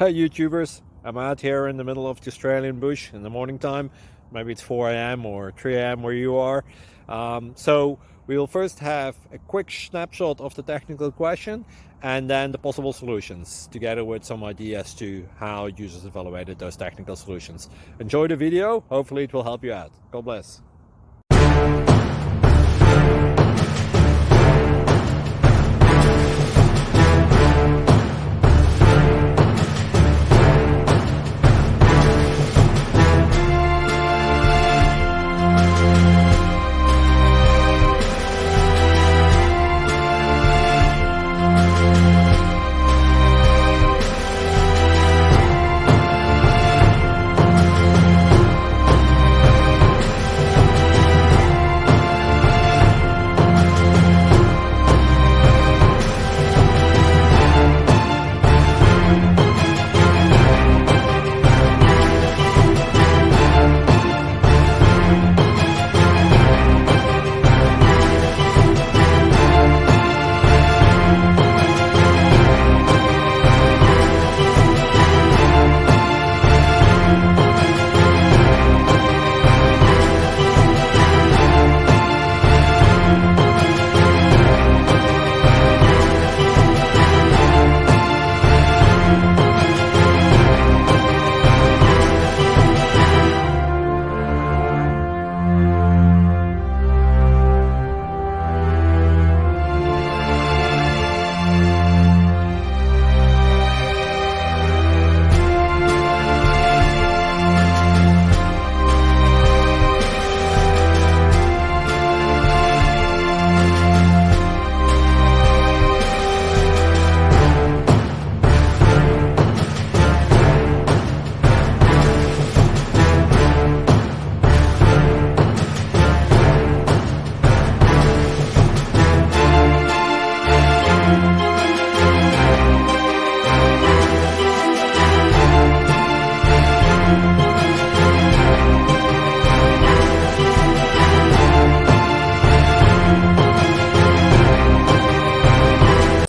Hey YouTubers, I'm out here in the middle of the Australian bush in the morning time. Maybe it's 4 a.m. or 3 a.m. where you are. So we will first have a quick snapshot of the technical question and then the possible solutions, together with some ideas to how users evaluated those technical solutions. Enjoy the video, hopefully it will help you out. God bless.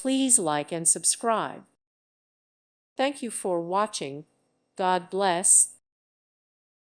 Please like and subscribe. Thank you for watching. God bless.